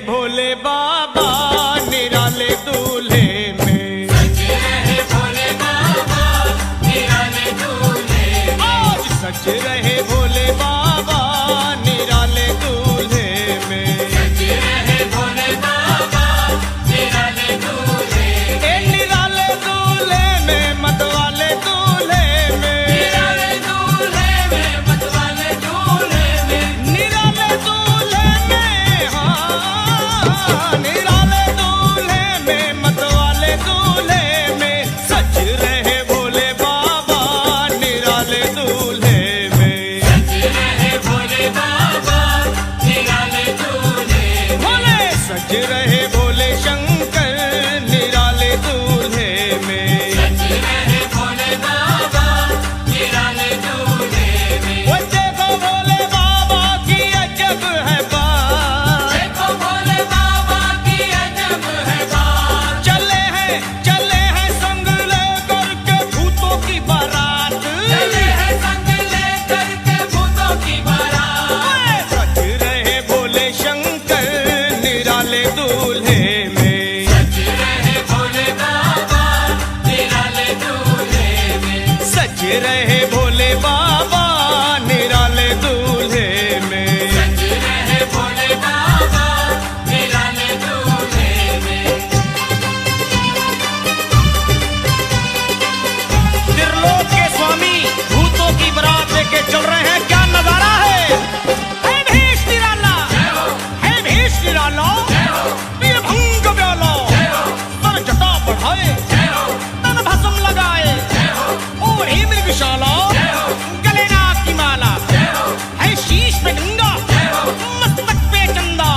भोले बाबा निराले दूल्हे में। सज रहे भोले बाबा निराले दूल्हे में। आज सज रहे भोले बाबा निराले दूल्हे में। सज रहे भोले बाबा निराले दूल्हे में। ए निराले दूल्हे में मतवाले दूल्हे में। निराले दूल्हे में मतवाले दूल्हे में। निराले दूल्हे में हाँ निराले दूल्हे में मतवाले दूल्हे में। सज रहे भोले बाबा निराले दूल्हे में। सज रहे भोले बाबा निराले दूल्हे में। भोले सज रहे भोले शंकर निराले दूल्हे में। सज रहे भोले बाबा निराले दूल्हे में। वो देखो भोले बाबा की अजब है बात। देखो भोले बाबा की अजब है बात। चले हैं संग लेकर के भूतों की बारात। चले हैं संग लेकर के भूतों की बारात। सज रहे भोले शंकर निराले दूल्हे में। सज रहे भोले बाबा निराले दूल्हे में। सज रहे भोले बाबा निराले दूल्हे में। सज रहे भोले बाबा निराले दूल्हे में। त्रिलोक के स्वामी भूतों की बारात लेके चल रहे हैं। क्या नजारा है भीष निराला। है भीष निराला। वीरभंग व्याला। सर जटा बढ़ाए तन भस्म लगाए ओढ़ी मृगशाला। गले नाग की माला है शीश पे गंगा मस्तक पे चंदा।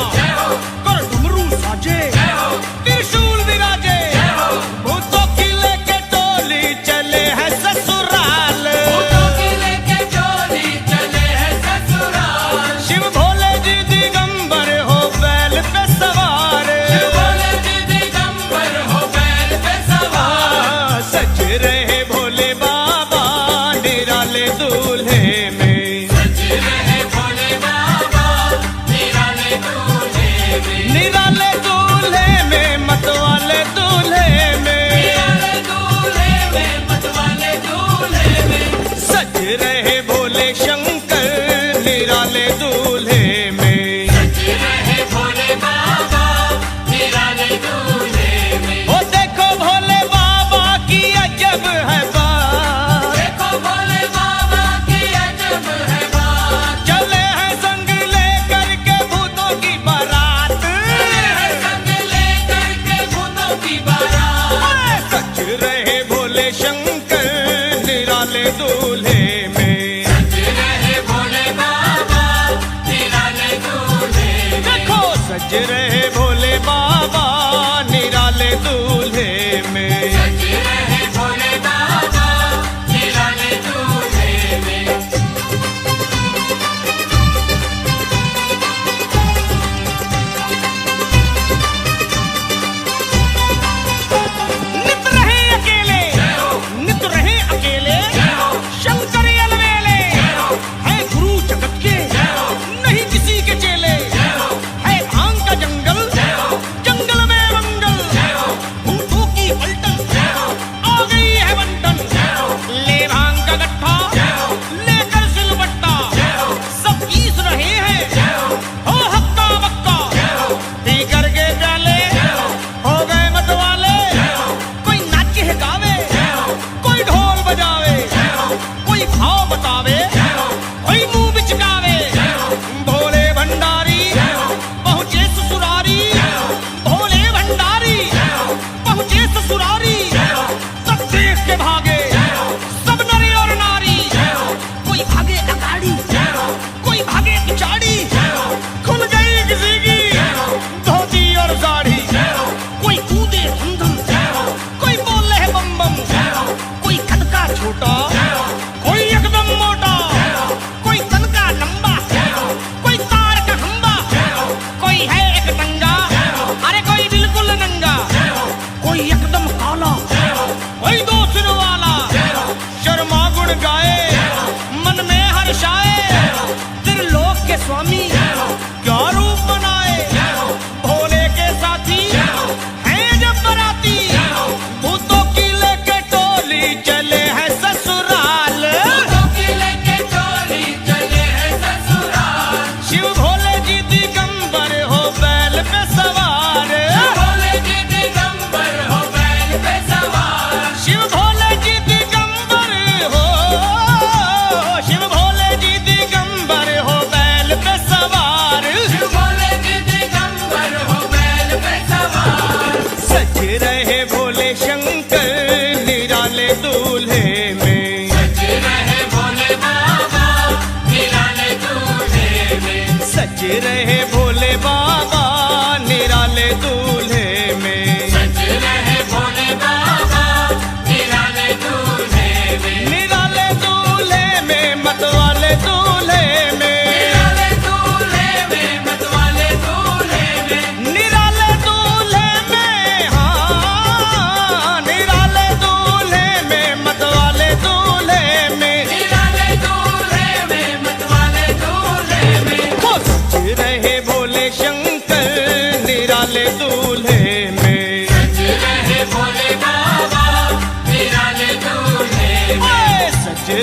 कर डमरू साजे त्रिशूल विराजे। भूतों की लेके टोली चले हैं ससुराल। भूतों की लेके चोली चले हैं ससुराल। शिव भोले जी दिगंबर हो बैल पे सवार। भोले जी दिगंबर हो बैल पे सवार। सज रहे भोले बाबा निराले दूल्हे में। सज रहे भोले बाबा निराले दूल्हे में। निराले दूल्हे में मतवाले दूल्हे में। निराले दूल्हे में मतवाले दूल्हे में। सज रहे भोले शंकर निराले दूल्हे में। सज रहे भोले बाबा निराले दूल्हे में। ओ देखो भोले बाबा की अजब है बात। देखो भोले बाबा की अजब है बात। चले हैं संग लेकर के भूतों की बारात। चले हैं संग लेकर के भूतों की बारात। सज रहे भोले शंकर निराले दूल्हे में। सज रहे भोले बाबा निराले दूल्हे में। देखो सज रहे भोले बाबा निराले दूल्हे में। सज रहे भोले बाबा निराले दूल्हे में। नित रहे अकेले नित रहे अकेले शंकर अलवेले। है गुरु जगत के नहीं किसी के चेले। है भांग का जंगल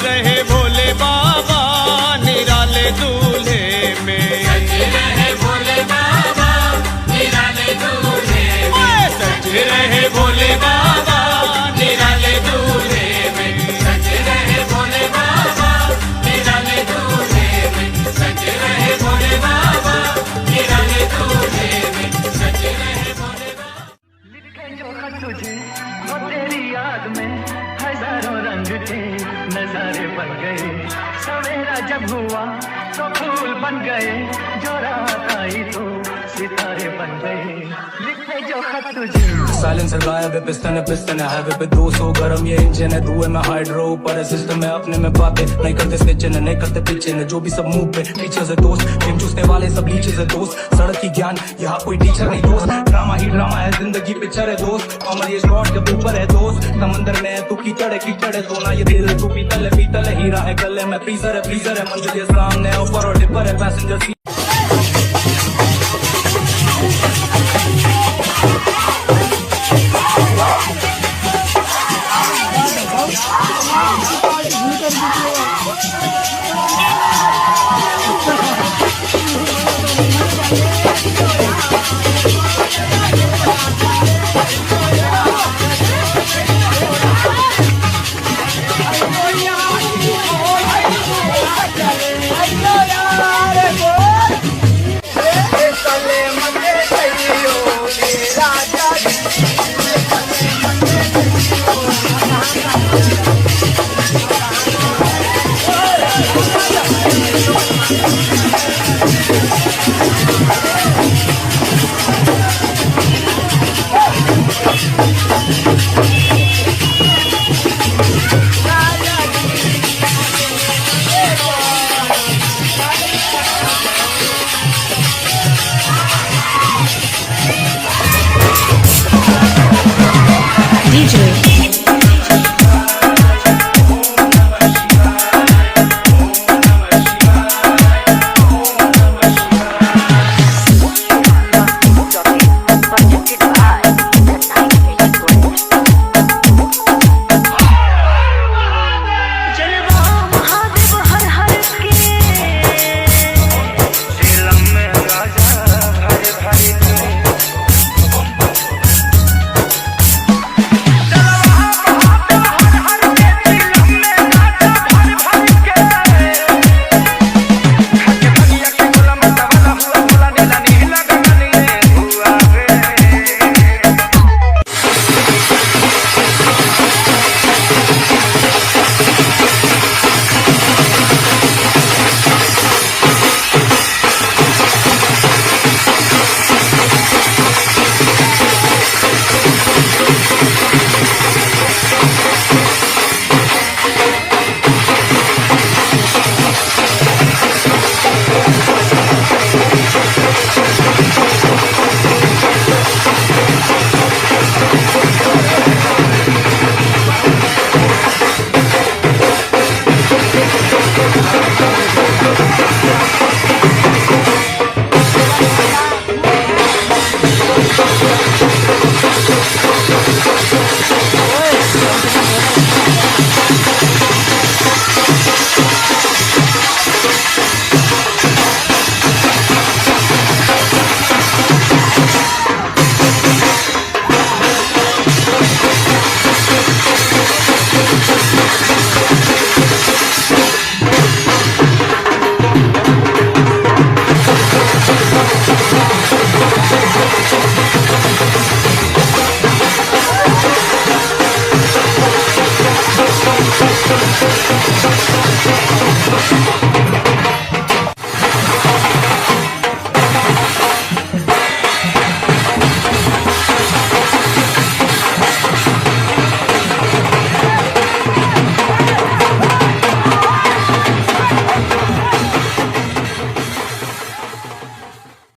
रहे भोले बाबा निराले दूल्हे में, सज रहे भोले बाबा निराले दूल्हे में, सज रहे भोले बाबा निराले दूल्हे में, सज रहे भोले बाबा निराले दूल्हे में, सज रहे भोले बाबा निराले दूल्हे में, सज रहे भोले बाबा। लिखे जो खत तुझे वो तेरी याद में हजारों रंग के नजारे बन गए, सवेरा जब हुआ तो फूल बन गए, जो रात आई तो सितारे बन गए। लिखे जो खत तुझे साइलेंसर गायब है, पिस्टन है हाईवे पे 200 गरम ये इंजन है, धुएं में हाइड्रो ऊपर है सिस्टम है, अपने में बातें नहीं करते स्टिचन है, नहीं करते पिचन है, जो भी सब मुंह पे पीछे से दोस्त, गेम चूसने वाले सब नीचे से दोस्त, सड़क की ज्ञान यहाँ कोई टीचर नहीं दोस्त, ड्रामा ही ड्रामा है जिंदगी पिक्चर है दोस्त, कॉमन ये स्पॉट के ऊपर है दोस्त, समंदर में है तू कीचड़ है सोना ये दिल है तू पीतल है हीरा है गले में फ्रीजर है मंजिल ये सामने ऊपर और डिपर है पैसेंजर सीट।